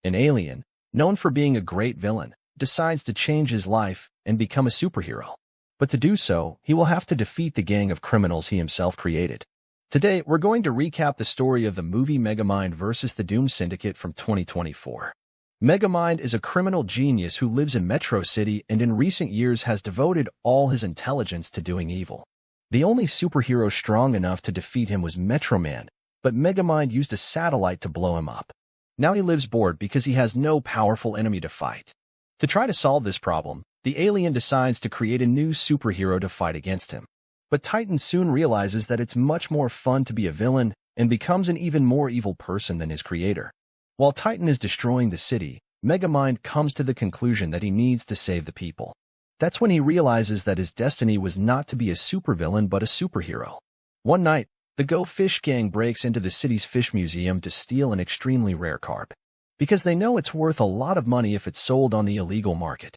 An alien, known for being a great villain, decides to change his life and become a superhero. But to do so, he will have to defeat the gang of criminals he himself created. Today, we're going to recap the story of the movie Megamind vs. the Doom Syndicate from 2024. Megamind is a criminal genius who lives in Metro City and in recent years has devoted all his intelligence to doing evil. The only superhero strong enough to defeat him was Metro Man, but Megamind used a satellite to blow him up. Now he lives bored because he has no powerful enemy to fight. To try to solve this problem, the alien decides to create a new superhero to fight against him. But Titan soon realizes that it's much more fun to be a villain and becomes an even more evil person than his creator. While Titan is destroying the city, Megamind comes to the conclusion that he needs to save the people. That's when he realizes that his destiny was not to be a supervillain but a superhero. One night, the Go Fish gang breaks into the city's fish museum to steal an extremely rare carp, because they know it's worth a lot of money if it's sold on the illegal market.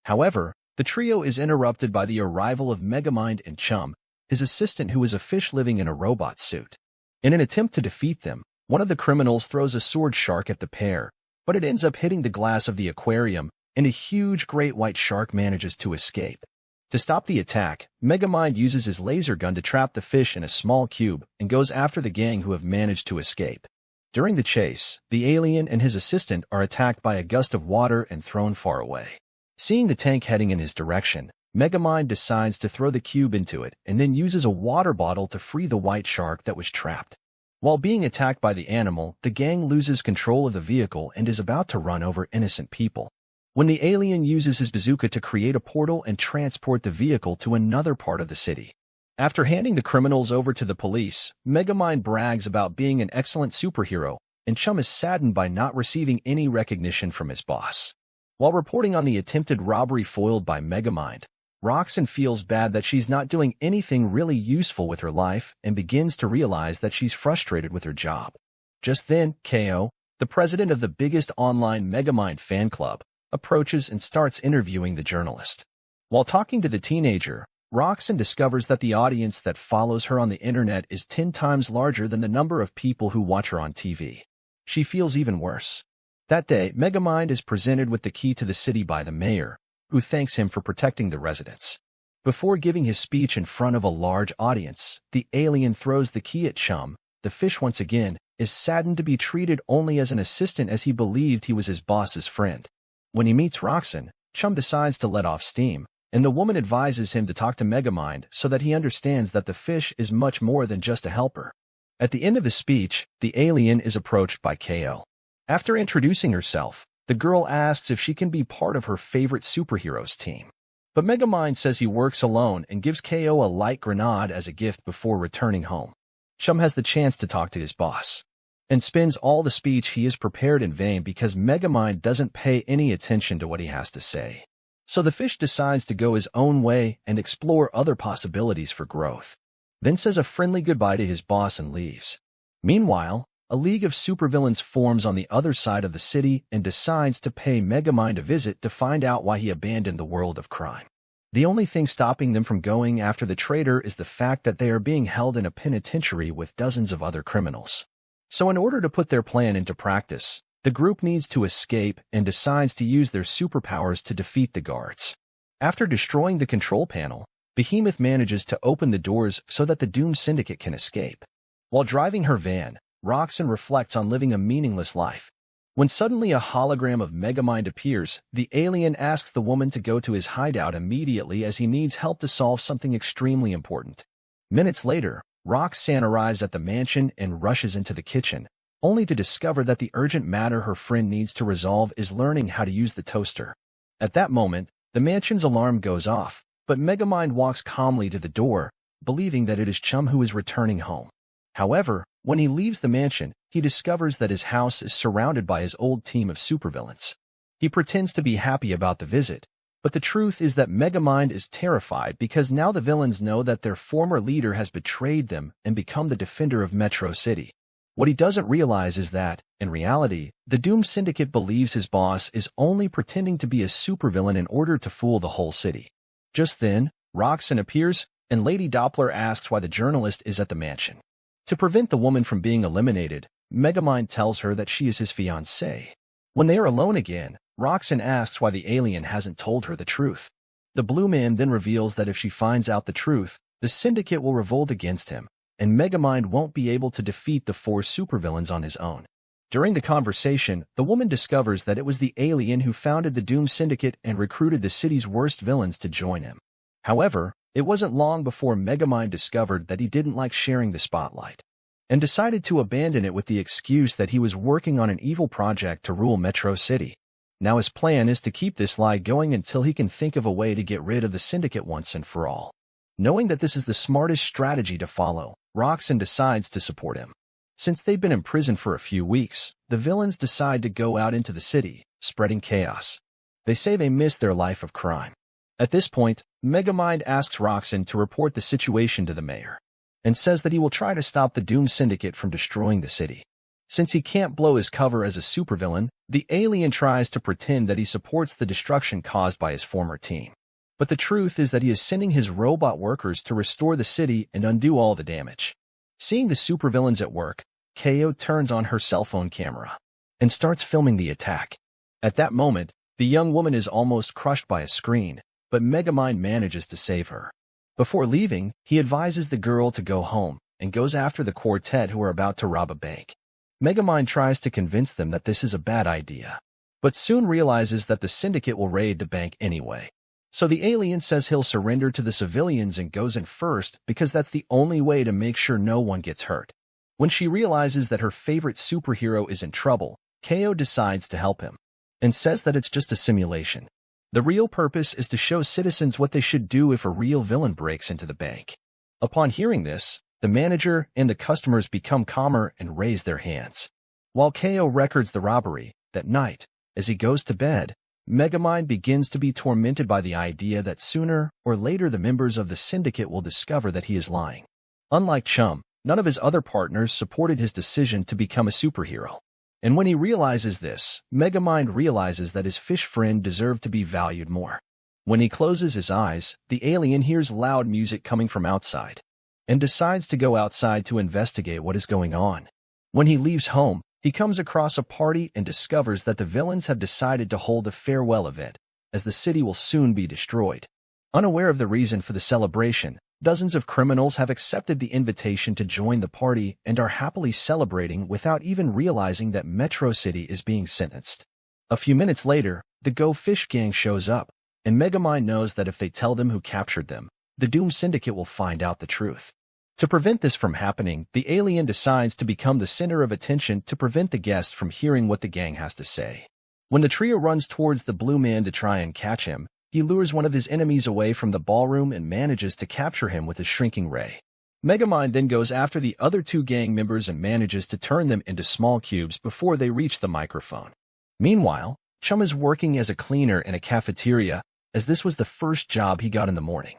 However, the trio is interrupted by the arrival of Megamind and Chum, his assistant who is a fish living in a robot suit. In an attempt to defeat them, one of the criminals throws a sword shark at the pair, but it ends up hitting the glass of the aquarium, and a huge great white shark manages to escape. To stop the attack, Megamind uses his laser gun to trap the fish in a small cube and goes after the gang who have managed to escape. During the chase, the alien and his assistant are attacked by a gust of water and thrown far away. Seeing the tank heading in his direction, Megamind decides to throw the cube into it and then uses a water bottle to free the white shark that was trapped. While being attacked by the animal, the gang loses control of the vehicle and is about to run over innocent people, when the alien uses his bazooka to create a portal and transport the vehicle to another part of the city. After handing the criminals over to the police, Megamind brags about being an excellent superhero, and Chum is saddened by not receiving any recognition from his boss. While reporting on the attempted robbery foiled by Megamind, Roxanne feels bad that she's not doing anything really useful with her life and begins to realize that she's frustrated with her job. Just then, KO, the president of the biggest online Megamind fan club, approaches and starts interviewing the journalist. While talking to the teenager, Roxanne discovers that the audience that follows her on the internet is 10 times larger than the number of people who watch her on TV. She feels even worse. That day, Megamind is presented with the key to the city by the mayor, who thanks him for protecting the residents. Before giving his speech in front of a large audience, the alien throws the key at Chum. The fish once again is saddened to be treated only as an assistant as he believed he was his boss's friend. When he meets Roxanne, Chum decides to let off steam, and the woman advises him to talk to Megamind so that he understands that the fish is much more than just a helper. At the end of his speech, the alien is approached by KO. After introducing herself, the girl asks if she can be part of her favorite superheroes team. But Megamind says he works alone and gives KO a light grenade as a gift before returning home. Chum has the chance to talk to his boss, and spends all the speech he has prepared in vain because Megamind doesn't pay any attention to what he has to say. So the fish decides to go his own way and explore other possibilities for growth, then says a friendly goodbye to his boss and leaves. Meanwhile, a league of supervillains forms on the other side of the city and decides to pay Megamind a visit to find out why he abandoned the world of crime. The only thing stopping them from going after the traitor is the fact that they are being held in a penitentiary with dozens of other criminals. So in order to put their plan into practice, the group needs to escape and decides to use their superpowers to defeat the guards. After destroying the control panel, Behemoth manages to open the doors so that the Doom Syndicate can escape. While driving her van, Roxanne reflects on living a meaningless life. When suddenly a hologram of Megamind appears, the alien asks the woman to go to his hideout immediately as he needs help to solve something extremely important. Minutes later, Roxanne arrives at the mansion and rushes into the kitchen, only to discover that the urgent matter her friend needs to resolve is learning how to use the toaster. At that moment, the mansion's alarm goes off, but Megamind walks calmly to the door, believing that it is Chum who is returning home. However, when he leaves the mansion, he discovers that his house is surrounded by his old team of supervillains. He pretends to be happy about the visit, but the truth is that Megamind is terrified because now the villains know that their former leader has betrayed them and become the defender of Metro City. What he doesn't realize is that, in reality, the Doom Syndicate believes his boss is only pretending to be a supervillain in order to fool the whole city. Just then, Roxanne appears, and Lady Doppler asks why the journalist is at the mansion. To prevent the woman from being eliminated, Megamind tells her that she is his fiancée. When they are alone again, Roxanne asks why the alien hasn't told her the truth. The Blue Man then reveals that if she finds out the truth, the Syndicate will revolt against him, and Megamind won't be able to defeat the 4 supervillains on his own. During the conversation, the woman discovers that it was the alien who founded the Doom Syndicate and recruited the city's worst villains to join him. However, it wasn't long before Megamind discovered that he didn't like sharing the spotlight, and decided to abandon it with the excuse that he was working on an evil project to rule Metro City. Now his plan is to keep this lie going until he can think of a way to get rid of the Syndicate once and for all. Knowing that this is the smartest strategy to follow, Roxanne decides to support him. Since they've been imprisoned for a few weeks, the villains decide to go out into the city, spreading chaos. They say they miss their life of crime. At this point, Megamind asks Roxanne to report the situation to the mayor, and says that he will try to stop the Doom Syndicate from destroying the city. Since he can't blow his cover as a supervillain, the alien tries to pretend that he supports the destruction caused by his former team. But the truth is that he is sending his robot workers to restore the city and undo all the damage. Seeing the supervillains at work, KO turns on her cell phone camera and starts filming the attack. At that moment, the young woman is almost crushed by a screen, but Megamind manages to save her. Before leaving, he advises the girl to go home and goes after the quartet who are about to rob a bank. Megamind tries to convince them that this is a bad idea, but soon realizes that the Syndicate will raid the bank anyway. So the alien says he'll surrender to the civilians and goes in first because that's the only way to make sure no one gets hurt. When she realizes that her favorite superhero is in trouble, KO decides to help him and says that it's just a simulation. The real purpose is to show citizens what they should do if a real villain breaks into the bank. Upon hearing this, the manager and the customers become calmer and raise their hands. While KO records the robbery, that night, as he goes to bed, Megamind begins to be tormented by the idea that sooner or later the members of the Syndicate will discover that he is lying. Unlike Chum, none of his other partners supported his decision to become a superhero. And when he realizes this, Megamind realizes that his fish friend deserved to be valued more. When he closes his eyes, the alien hears loud music coming from outside, and decides to go outside to investigate what is going on. When he leaves home, he comes across a party and discovers that the villains have decided to hold a farewell event, as the city will soon be destroyed. Unaware of the reason for the celebration, dozens of criminals have accepted the invitation to join the party and are happily celebrating without even realizing that Metro City is being sentenced. A few minutes later, the Go Fish gang shows up, and Megamind knows that if they tell them who captured them, the Doom Syndicate will find out the truth. To prevent this from happening, the alien decides to become the center of attention to prevent the guests from hearing what the gang has to say. When the trio runs towards the Blue Man to try and catch him, he lures one of his enemies away from the ballroom and manages to capture him with his shrinking ray. Megamind then goes after the other 2 gang members and manages to turn them into small cubes before they reach the microphone. Meanwhile, Chum is working as a cleaner in a cafeteria, as this was the first job he got in the morning.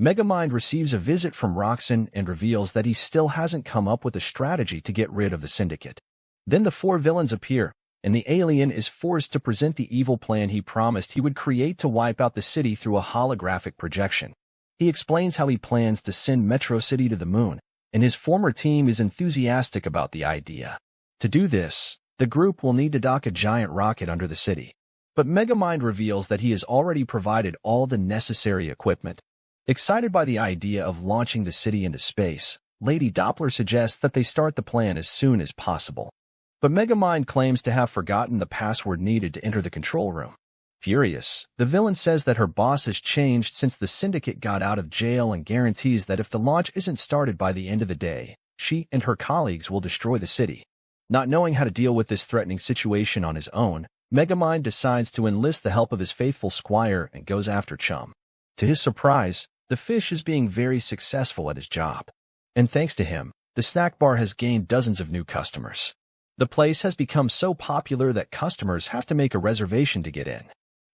Megamind receives a visit from Roxanne and reveals that he still hasn't come up with a strategy to get rid of the Syndicate. Then the 4 villains appear, and the alien is forced to present the evil plan he promised he would create to wipe out the city through a holographic projection. He explains how he plans to send Metro City to the moon, and his former team is enthusiastic about the idea. To do this, the group will need to dock a giant rocket under the city. But Megamind reveals that he has already provided all the necessary equipment. Excited by the idea of launching the city into space, Lady Doppler suggests that they start the plan as soon as possible. But Megamind claims to have forgotten the password needed to enter the control room. Furious, the villain says that her boss has changed since the Syndicate got out of jail and guarantees that if the launch isn't started by the end of the day, she and her colleagues will destroy the city. Not knowing how to deal with this threatening situation on his own, Megamind decides to enlist the help of his faithful squire and goes after Chum. To his surprise, the fish is being very successful at his job. And thanks to him, the snack bar has gained dozens of new customers. The place has become so popular that customers have to make a reservation to get in.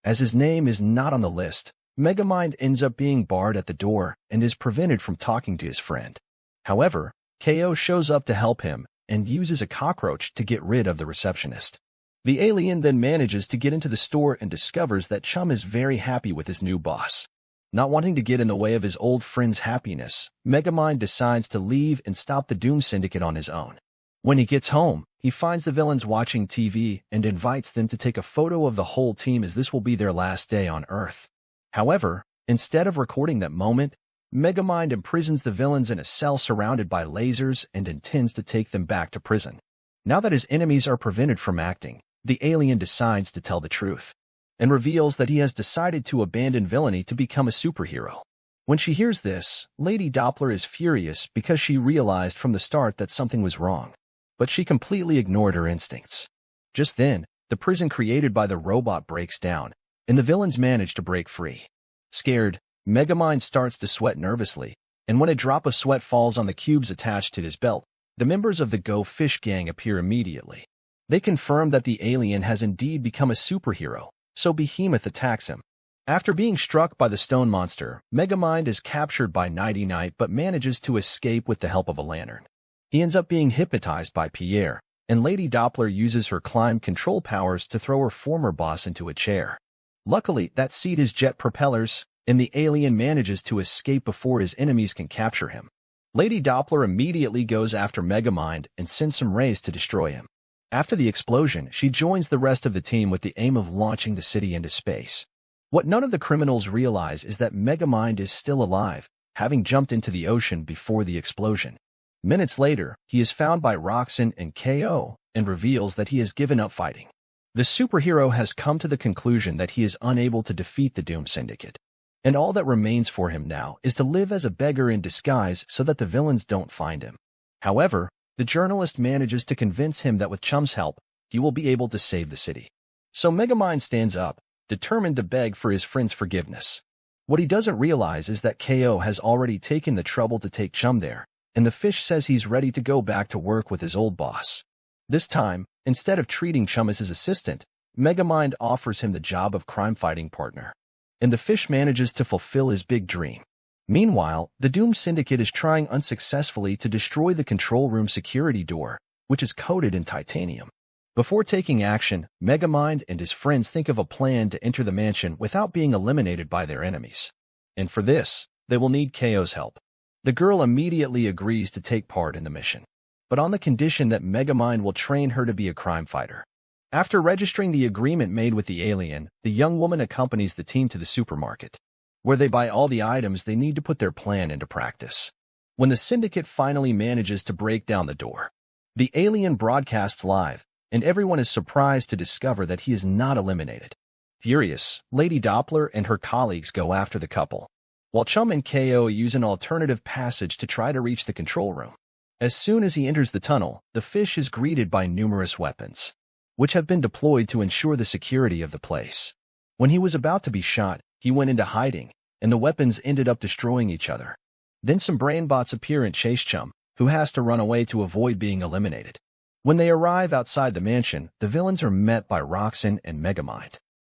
As his name is not on the list, Megamind ends up being barred at the door and is prevented from talking to his friend. However, KO shows up to help him and uses a cockroach to get rid of the receptionist. The alien then manages to get into the store and discovers that Chum is very happy with his new boss. Not wanting to get in the way of his old friend's happiness, Megamind decides to leave and stop the Doom Syndicate on his own. When he gets home, he finds the villains watching TV and invites them to take a photo of the whole team as this will be their last day on Earth. However, instead of recording that moment, Megamind imprisons the villains in a cell surrounded by lasers and intends to take them back to prison. Now that his enemies are prevented from acting, the alien decides to tell the truth and reveals that he has decided to abandon villainy to become a superhero. When she hears this, Lady Doppler is furious because she realized from the start that something was wrong, but she completely ignored her instincts. Just then, the prison created by the robot breaks down, and the villains manage to break free. Scared, Megamind starts to sweat nervously, and when a drop of sweat falls on the cubes attached to his belt, the members of the Go Fish gang appear immediately. They confirm that the alien has indeed become a superhero, so Behemoth attacks him. After being struck by the stone monster, Megamind is captured by Nighty Night but manages to escape with the help of a lantern. He ends up being hypnotized by Pierre, and Lady Doppler uses her climb control powers to throw her former boss into a chair. Luckily, that seat is jet propellers, and the alien manages to escape before his enemies can capture him. Lady Doppler immediately goes after Megamind and sends some rays to destroy him. After the explosion, she joins the rest of the team with the aim of launching the city into space. What none of the criminals realize is that Megamind is still alive, having jumped into the ocean before the explosion. Minutes later, he is found by Roxanne and KO and reveals that he has given up fighting. The superhero has come to the conclusion that he is unable to defeat the Doom Syndicate, and all that remains for him now is to live as a beggar in disguise so that the villains don't find him. However, the journalist manages to convince him that with Chum's help, he will be able to save the city. So Megamind stands up, determined to beg for his friend's forgiveness. What he doesn't realize is that KO has already taken the trouble to take Chum there, and the fish says he's ready to go back to work with his old boss. This time, instead of treating Chum as his assistant, Megamind offers him the job of crime-fighting partner, and the fish manages to fulfill his big dream. Meanwhile, the Doom Syndicate is trying unsuccessfully to destroy the control room security door, which is coated in titanium. Before taking action, Megamind and his friends think of a plan to enter the mansion without being eliminated by their enemies. And for this, they will need KO's help. The girl immediately agrees to take part in the mission, but on the condition that Megamind will train her to be a crime fighter. After registering the agreement made with the alien, the young woman accompanies the team to the supermarket, where they buy all the items they need to put their plan into practice. When the syndicate finally manages to break down the door, the alien broadcasts live, and everyone is surprised to discover that he is not eliminated. Furious, Lady Doppler and her colleagues go after the couple, while Chum and KO use an alternative passage to try to reach the control room. As soon as he enters the tunnel, the fish is greeted by numerous weapons, which have been deployed to ensure the security of the place. When he was about to be shot, he went into hiding, and the weapons ended up destroying each other. Then some brainbots appear and chase Chum, who has to run away to avoid being eliminated. When they arrive outside the mansion, the villains are met by Roxanne and Megamind,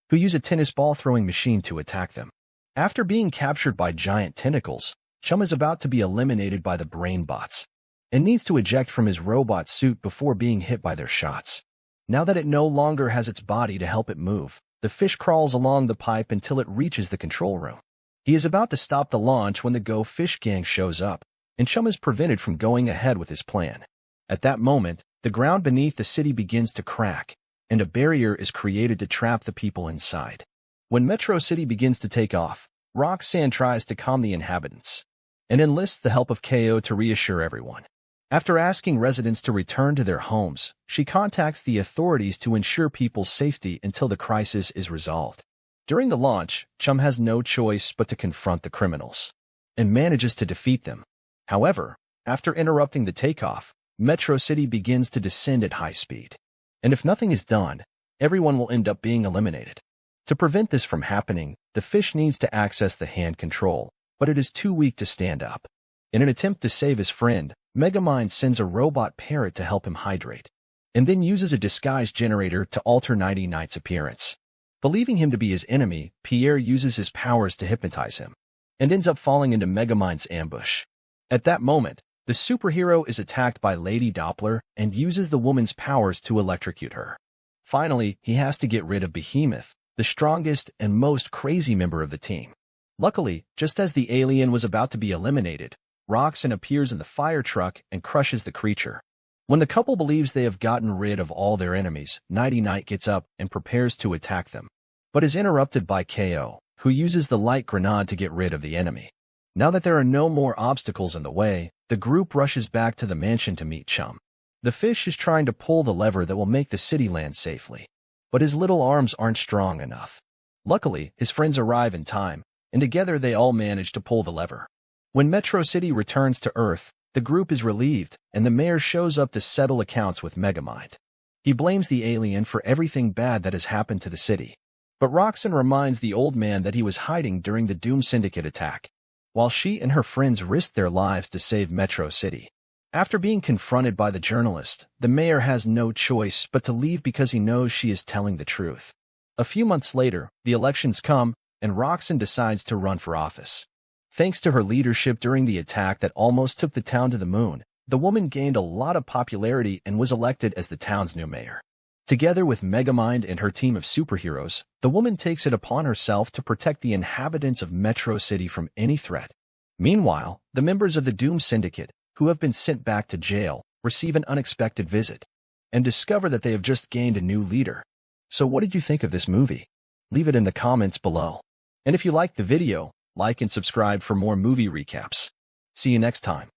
who use a tennis ball throwing machine to attack them. After being captured by giant tentacles, Chum is about to be eliminated by the brainbots, and needs to eject from his robot suit before being hit by their shots. Now that it no longer has its body to help it move, the fish crawls along the pipe until it reaches the control room. He is about to stop the launch when the Go Fish gang shows up, and Chum is prevented from going ahead with his plan. At that moment, the ground beneath the city begins to crack, and a barrier is created to trap the people inside. When Metro City begins to take off, Roxanne tries to calm the inhabitants, and enlists the help of KO to reassure everyone. After asking residents to return to their homes, she contacts the authorities to ensure people's safety until the crisis is resolved. During the launch, Chum has no choice but to confront the criminals, and manages to defeat them. However, after interrupting the takeoff, Metro City begins to descend at high speed, and if nothing is done, everyone will end up being eliminated. To prevent this from happening, the fish needs to access the hand control, but it is too weak to stand up. In an attempt to save his friend, Megamind sends a robot parrot to help him hydrate, and then uses a disguise generator to alter Nighty Night's appearance. Believing him to be his enemy, Pierre uses his powers to hypnotize him, and ends up falling into Megamind's ambush. At that moment, the superhero is attacked by Lady Doppler and uses the woman's powers to electrocute her. Finally, he has to get rid of Behemoth, the strongest and most crazy member of the team. Luckily, just as the alien was about to be eliminated, Roxanne appears in the fire truck and crushes the creature. When the couple believes they have gotten rid of all their enemies, Nighty Night gets up and prepares to attack them, but is interrupted by KO, who uses the light grenade to get rid of the enemy. Now that there are no more obstacles in the way, the group rushes back to the mansion to meet Chum. The fish is trying to pull the lever that will make the city land safely, but his little arms aren't strong enough. Luckily, his friends arrive in time, and together they all manage to pull the lever. When Metro City returns to Earth, the group is relieved, and the mayor shows up to settle accounts with Megamind. He blames the alien for everything bad that has happened to the city, but Roxanne reminds the old man that he was hiding during the Doom Syndicate attack, while she and her friends risked their lives to save Metro City. After being confronted by the journalist, the mayor has no choice but to leave because he knows she is telling the truth. A few months later, the elections come, and Roxanne decides to run for office. Thanks to her leadership during the attack that almost took the town to the moon, the woman gained a lot of popularity and was elected as the town's new mayor. Together with Megamind and her team of superheroes, the woman takes it upon herself to protect the inhabitants of Metro City from any threat. Meanwhile, the members of the Doom Syndicate, who have been sent back to jail, receive an unexpected visit and discover that they have just gained a new leader. So what did you think of this movie? Leave it in the comments below. And if you liked the video, like and subscribe for more movie recaps. See you next time.